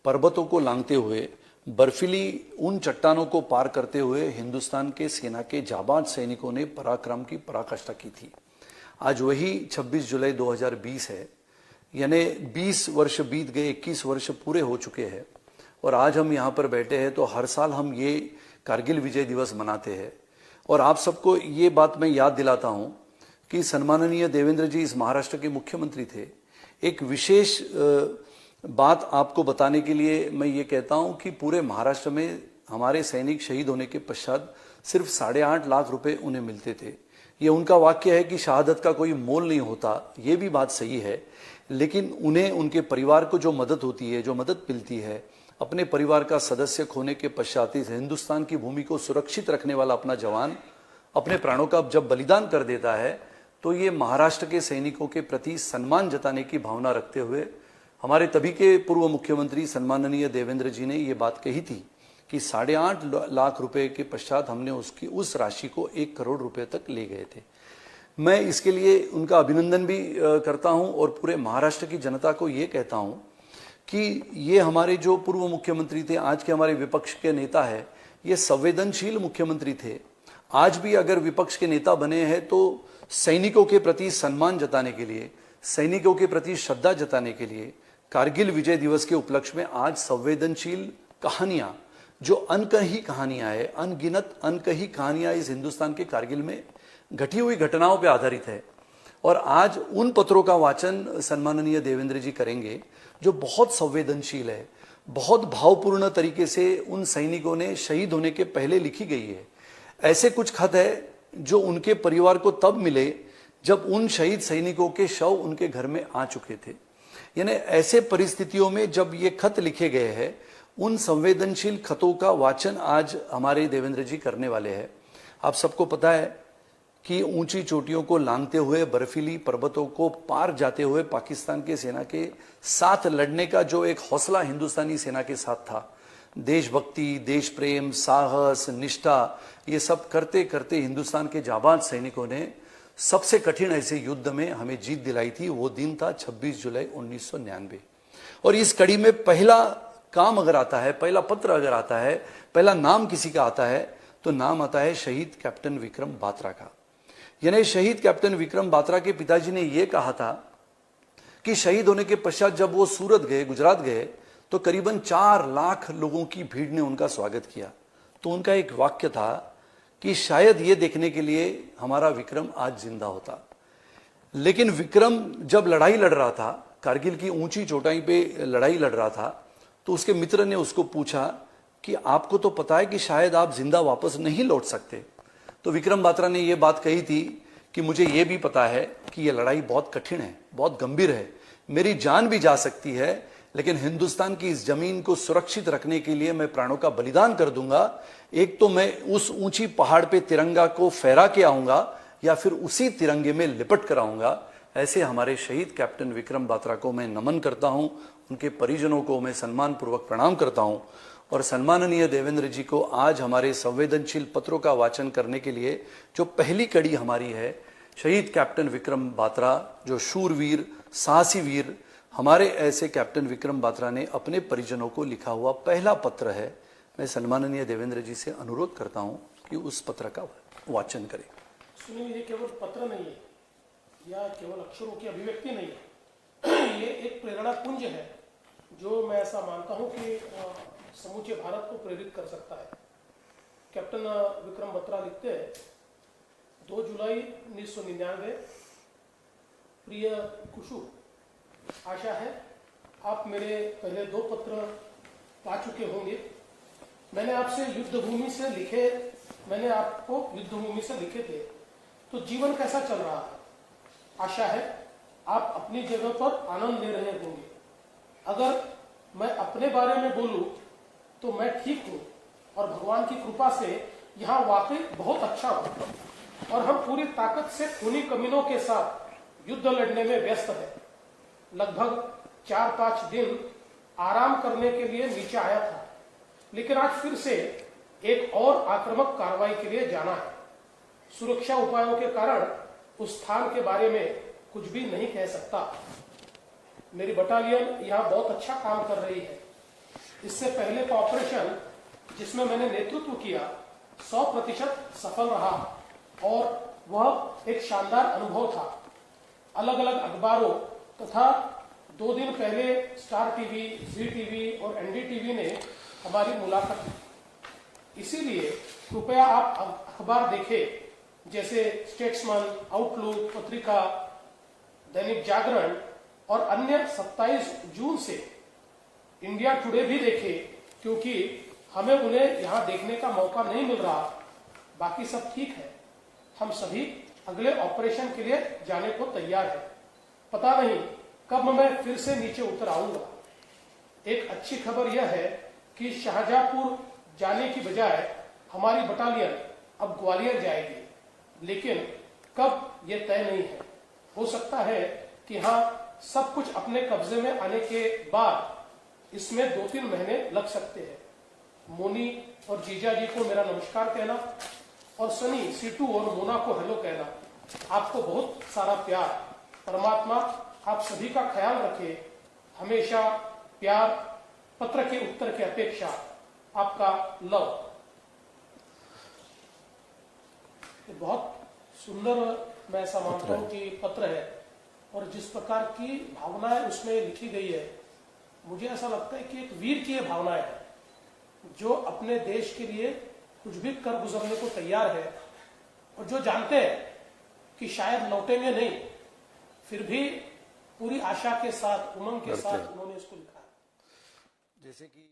पर्वतों को लांघते हुए, बर्फीली उन चट्टानों को पार करते हुए हिंदुस्तान के सेना के जाबाज सैनिकों ने पराक्रम की पराकाष्ठा की थी। आज वही 26 जुलाई 2020 है, यानी 20 वर्ष बीत गए, 21 वर्ष पूरे हो चुके हैं और आज हम यहाँ पर बैठे हैं तो हर साल हम ये कारगिल विजय दिवस मनाते हैं। और आप सबको ये बात मैं याद दिलाता हूँ कि सम्माननीय देवेंद्र जी इस महाराष्ट्र के मुख्यमंत्री थे। एक विशेष बात आपको बताने के लिए मैं ये कहता हूँ कि पूरे महाराष्ट्र में हमारे सैनिक शहीद होने के पश्चात सिर्फ 8.5 लाख रुपए उन्हें मिलते थे। ये उनका वाक्य है कि शहादत का कोई मोल नहीं होता, ये भी बात सही है, लेकिन उन्हें उनके परिवार को जो मदद होती है, जो मदद मिलती है, अपने परिवार का सदस्य खोने के पश्चात इस हिंदुस्तान की भूमि को सुरक्षित रखने वाला अपना जवान अपने प्राणों का जब बलिदान कर देता है तो ये महाराष्ट्र के सैनिकों के प्रति सम्मान जताने की भावना रखते हुए हमारे तभी के पूर्व मुख्यमंत्री सम्माननीय देवेंद्र जी ने ये बात कही थी कि 8.5 लाख रुपए के पश्चात हमने उस राशि को 1 करोड़ रुपए तक ले गए थे। मैं इसके लिए उनका अभिनंदन भी करता हूं और पूरे महाराष्ट्र की जनता को ये कहता हूं कि ये हमारे जो पूर्व मुख्यमंत्री थे, आज के हमारे विपक्ष के नेता है, ये संवेदनशील मुख्यमंत्री थे। आज भी अगर विपक्ष के नेता बने हैं तो सैनिकों के प्रति सम्मान जताने के लिए, सैनिकों के प्रति श्रद्धा जताने के लिए कारगिल विजय दिवस के उपलक्ष्य में आज संवेदनशील कहानियां, जो अनकही कहानियां है, अनगिनत अनकही कहानियां इस हिंदुस्तान के कारगिल में घटी हुई घटनाओं पर आधारित है। और आज उन पत्रों का वाचन सम्माननीय देवेंद्र जी करेंगे जो बहुत संवेदनशील है, बहुत भावपूर्ण तरीके से उन सैनिकों ने शहीद होने के पहले लिखी गई है। ऐसे कुछ खत है जो उनके परिवार को तब मिले जब उन शहीद सैनिकों के शव उनके घर में आ चुके थे। यानी ऐसे परिस्थितियों में जब ये खत लिखे गए हैं, उन संवेदनशील खतों का वाचन आज हमारे देवेंद्र जी करने वाले हैं। आप सबको पता है कि ऊंची चोटियों को लांघते हुए, बर्फीली पर्वतों को पार जाते हुए पाकिस्तान के सेना के साथ लड़ने का जो एक हौसला हिंदुस्तानी सेना के साथ था, देशभक्ति, देश प्रेम, साहस, निष्ठा, ये सब करते करते हिंदुस्तान के जाबाज सैनिकों ने सबसे कठिन ऐसे युद्ध में हमें जीत दिलाई थी। वो दिन था 26 जुलाई 1999। और इस कड़ी में पहला काम अगर आता है, पहला पत्र अगर आता है, पहला नाम किसी का आता है तो नाम आता है शहीद कैप्टन विक्रम बात्रा का। यानी शहीद कैप्टन विक्रम बात्रा के पिताजी ने यह कहा था कि शहीद होने के पश्चात जब वो सूरत गए, गुजरात गए, तो करीबन 4 लाख लोगों की भीड़ ने उनका स्वागत किया। तो उनका एक वाक्य था कि शायद ये देखने के लिए हमारा विक्रम आज जिंदा होता। लेकिन विक्रम जब लड़ाई लड़ रहा था, कारगिल की ऊंची चोटाई पे लड़ाई लड़ रहा था, तो उसके मित्र ने उसको पूछा कि आपको तो पता है कि शायद आप जिंदा वापस नहीं लौट सकते। तो विक्रम बात्रा ने यह बात कही थी कि मुझे यह भी पता है कि यह लड़ाई बहुत कठिन है, बहुत गंभीर है, मेरी जान भी जा सकती है, लेकिन हिंदुस्तान की इस जमीन को सुरक्षित रखने के लिए मैं प्राणों का बलिदान कर दूंगा। एक तो मैं उस ऊंची पहाड़ पे तिरंगा को फहरा के आऊंगा या फिर उसी तिरंगे में लिपट कर आऊंगा। ऐसे हमारे शहीद कैप्टन विक्रम बात्रा को मैं नमन करता हूं, उनके परिजनों को मैं सम्मान पूर्वक प्रणाम करता हूं। और सम्माननीय देवेंद्र जी को आज हमारे संवेदनशील पत्रों का वाचन करने के लिए जो पहली कड़ी हमारी है, शहीद कैप्टन विक्रम बात्रा, जो शूरवीर, साहसी वीर, हमारे ऐसे कैप्टन विक्रम बात्रा ने अपने परिजनों को लिखा हुआ पहला पत्र है। मैं सम्माननीय देवेंद्र जी से अनुरोध करता हूं कि उस पत्र का वाचन करें। सुनिए, ये केवल पत्र नहीं है या केवल अक्षरों की अभिव्यक्ति नहीं है, ये एक प्रेरणा पुंज है जो मैं ऐसा मानता हूं कि समूचे भारत को प्रेरित कर सकता है। कैप्टन विक्रम बत्रा लिखते हैं, 2 जुलाई 1999। प्रिय कुशु, आशा है आप मेरे पहले 2 पत्र पा चुके होंगे। मैंने आपको युद्ध भूमि से लिखे थे। तो जीवन कैसा चल रहा है? आशा है आप अपनी जगह पर आनंद ले रहे होंगे। अगर मैं अपने बारे में बोलूं तो मैं ठीक हूं और भगवान की कृपा से यहाँ वाकई बहुत अच्छा हूं और हम पूरी ताकत से खूनी कमीनों के साथ युद्ध लड़ने में व्यस्त है। लगभग 4-5 दिन आराम करने के लिए नीचे आया था, लेकिन आज फिर से एक और आक्रामक कार्रवाई के लिए जाना है। सुरक्षा उपायों के कारण उस स्थान के बारे में कुछ भी नहीं कह सकता। मेरी बटालियन यहाँ बहुत अच्छा काम कर रही है। इससे पहले का ऑपरेशन जिसमें मैंने नेतृत्व किया 100% सफल रहा और वह एक शानदार अनुभव था। अलग अलग अखबारों तथा 2 दिन पहले स्टार टीवी, जी टीवी और एनडीटीवी ने हमारी मुलाकात की। इसीलिए कृपया आप अखबार देखें, जैसे स्टेट्समैन, आउटलुक पत्रिका, दैनिक जागरण और अन्य 27 जून से इंडिया टुडे भी देखें, क्योंकि हमें उन्हें यहां देखने का मौका नहीं मिल रहा। बाकी सब ठीक है, हम सभी अगले ऑपरेशन के लिए जाने को तैयार है। पता नहीं कब मैं फिर से नीचे उतर आऊंगा। एक अच्छी खबर यह है कि शाहजहांपुर जाने की बजाय हमारी बटालियन अब ग्वालियर जाएगी, लेकिन कब यह तय नहीं है। हो सकता है कि हाँ, सब कुछ अपने कब्जे में आने के बाद इसमें 2-3 महीने लग सकते हैं। मोनी और जीजा जी को मेरा नमस्कार कहना और सनी, सीटू और मोना को हेलो कहना। आपको बहुत सारा प्यार। परमात्मा आप सभी का ख्याल रखे। हमेशा प्यार, पत्र के उत्तर की अपेक्षा। आपका लव। बहुत सुंदर मैं ऐसा मानता हूं कि पत्र है और जिस प्रकार की भावनाएं उसमें लिखी गई है, मुझे ऐसा लगता है कि एक वीर की भावनाएं है जो अपने देश के लिए कुछ भी कर गुजरने को तैयार है और जो जानते हैं कि शायद लौटेंगे नहीं, फिर भी पूरी आशा के साथ, उमंग के साथ उन्होंने इसको लिखा है। जैसे कि